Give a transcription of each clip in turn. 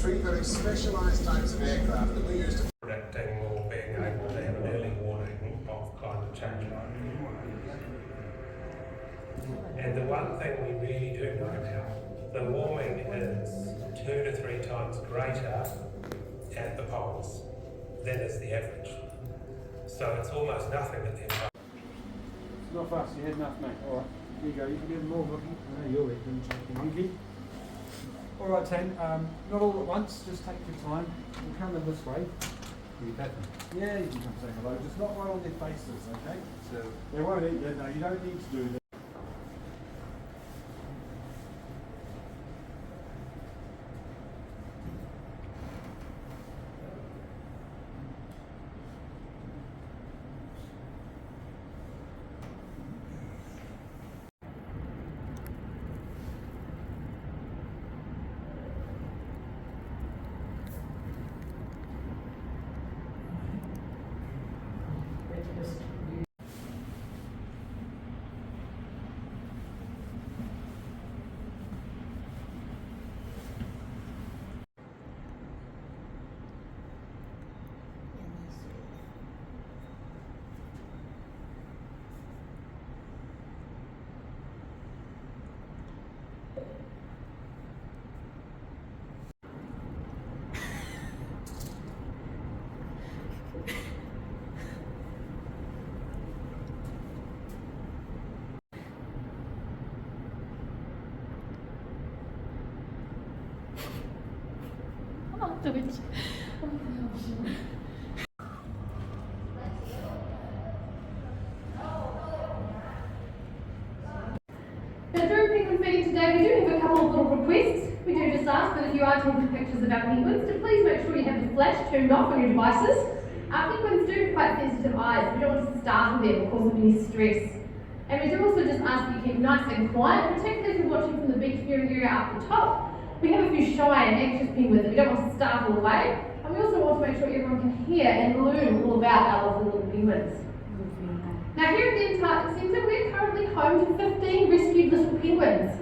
Three very specialised types of aircraft that we use to predicting or being able to have an early warning of climate change. And the one thing we really do know now, the warming is 2 to 3 times greater at the poles than is the average. So it's almost nothing at the entire. It's not fast, you had enough, mate. Alright, here you go, you can get more looking. No, you're it, chunky monkey. Alright, team, not all at once, just take your time. We'll come in this way. You pat them. Yeah, you can come say hello, just not right on their faces, okay? So they won't eat that, no, you don't need to do that. Now during penguin feeding today, we do have a couple of little requests. We do just ask that if you are taking pictures of our penguins, to please make sure you have the flash turned off on your devices. Our penguins do have quite sensitive eyes. We don't want to startle them or cause them any stress. And we do also just ask that you keep nice and quiet, particularly if you're watching from the beach viewing area up the top. We have a few shy and anxious penguins that we don't want to startle away. And we also want to make sure everyone can hear and learn all about our lovely little penguins. Now here at the Antarctic Centre, we're currently home to 15 rescued little penguins.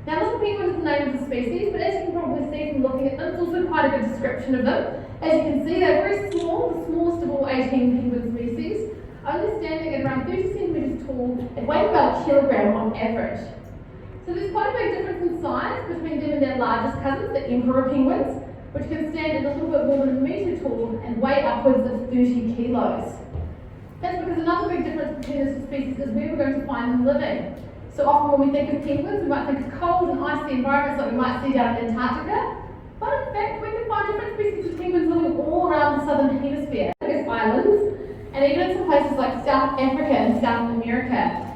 Now little penguin is the name of the species, but as you can probably see from looking at them, it's also quite a good description of them. As you can see, they're very small, the smallest of all 18 penguin species, only standing at around 30 centimetres tall and weighing about a kilogram on average. So there's quite a big difference in size between them and their largest cousins, the emperor penguins, which can stand a little bit more than a metre tall and weigh upwards of 30 kilos. That's because another big difference between the species is where we're going to find them living. So often when we think of penguins, we might think of cold and icy environments like we might see down in Antarctica. But in fact, we can find different species of penguins living all around the southern hemisphere. There's islands, and even in some places like South Africa and South America.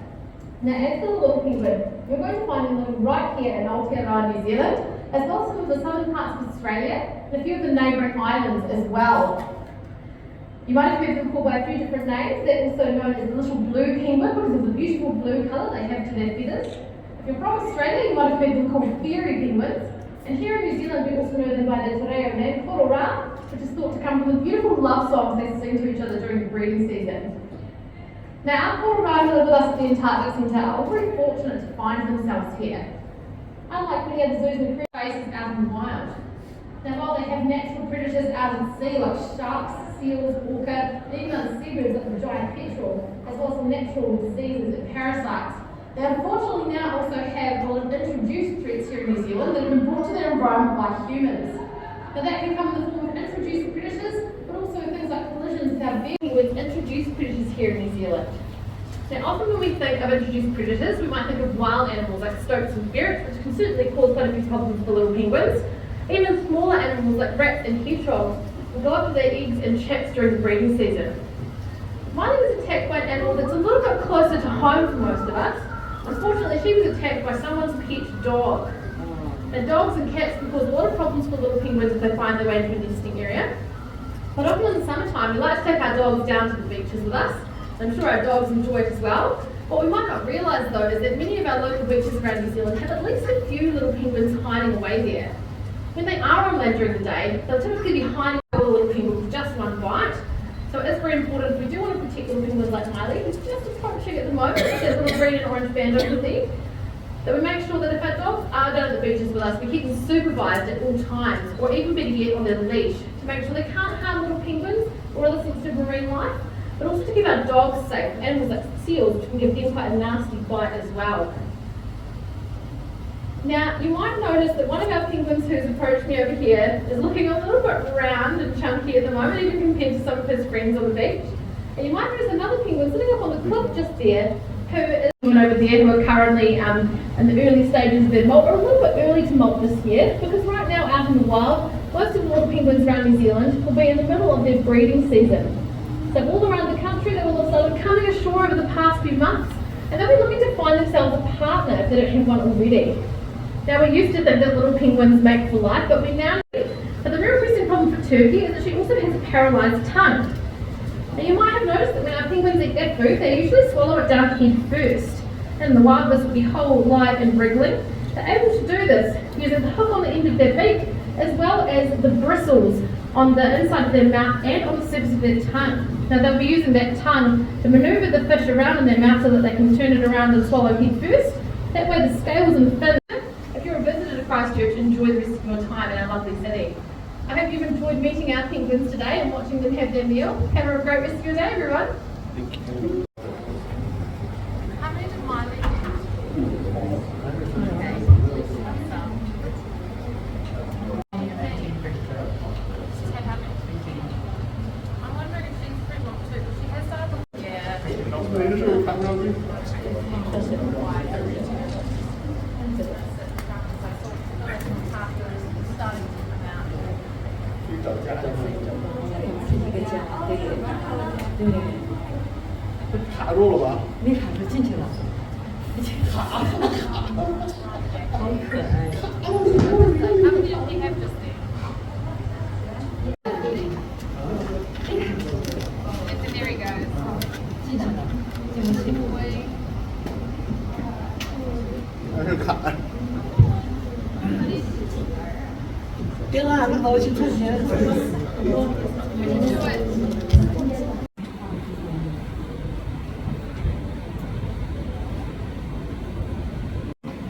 Now as for the little penguin, we're going to find them living right here in Aotearoa, New Zealand, as well as some of the southern parts of Australia, and a few of the neighbouring islands as well. You might have heard them called by a few different names. They're also known as the little blue penguin because of the beautiful blue colour they have to their feathers. If you're from Australia, you might have heard them called fairy penguins. And here in New Zealand, we also know them by their te reo name, korora, which is thought to come from the beautiful love songs they sing to each other during the breeding season. Now, our korora who live with us at the Antarctic Centre are all very fortunate to find themselves here. Unlike many other zoos and spaces out in the wild. Now, while they have natural predators out at sea like sharks, seals, orca, and even other seabirds like the giant petrel, as well as some natural diseases and parasites, they unfortunately now also have a lot of introduced threats here in New Zealand that have been brought to their environment by humans. Now that can come in the form of introduced predators, but also things like collisions with our with introduced predators here in New Zealand. Now often when we think of introduced predators, we might think of wild animals like stoats and ferrets, which can certainly cause quite a few problems for little penguins. Even smaller animals like rats and hedgehogs will go after their eggs and chicks during the breeding season. Miley was attacked by an animal that's a little bit closer to home for most of us. Unfortunately, she was attacked by someone's pet dog. Now, dogs and cats can cause a lot of problems for little penguins if they find their way into a nesting area. But often in the summertime, we like to take our dogs down to the beaches with us. I'm sure our dogs enjoy it as well. What we might not realise though is that many of our local beaches around New Zealand have at least a few little penguins hiding away there. When they are on land during the day, they'll typically be hiding away little penguins with just one bite. So it's very important if we do want to protect little penguins like Miley, who's just approaching at the moment with that little green and orange band over the thing, that we make sure that if our dogs are down at the beaches with us, we keep them supervised at all times, or even better yet on their leash, to make sure they can't harm little penguins or other sensitive marine life, but also to keep our dogs safe, animals like seals, which can give them quite a nasty bite as well. Now, you might notice that one of our penguins who's approached me over here is looking a little bit round and chunky at the moment, even compared to some of his friends on the beach. And you might notice another penguin sitting up on the cliff just there, who is over there, who are currently in the early stages of their molt, or a little bit early to molt this year, because right now out in the wild, most of the little penguins around New Zealand will be in the middle of their breeding season. So all around the country, they will have started coming ashore over the past few months, and they'll be looking to find themselves a partner if they don't have one already. Now, we used to think that little penguins mate for life, but we now know that the real pressing problem for Turkey is that she also has a paralysed tongue. Now, you might have noticed that when our penguins eat their food, they usually swallow it down head first. And in the wild, this will be whole, live and wriggling. They're able to do this using the hook on the end of their beak, as well as the bristles on the inside of their mouth and on the surface of their tongue. Now, they'll be using that tongue to manoeuvre the fish around in their mouth so that they can turn it around and swallow head first. That way the scales and fins, if you're a visitor to Christchurch, enjoy the rest of your time in our lovely city. I hope you've enjoyed meeting our penguins today and watching them have their meal. Have a great rest of your day, everyone. Thank you. How many did Miley get? I'm wondering if she's pregnant too, because she has started. Yeah. 卡住了吧？没卡住，进去了。卡，好可爱。There he goes. 进去了，进不去。还是卡。行啊，那好，我去看钱。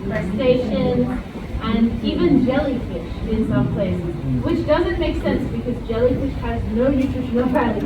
crustaceans, and even jellyfish in some places, which doesn't make sense because jellyfish has no nutritional value.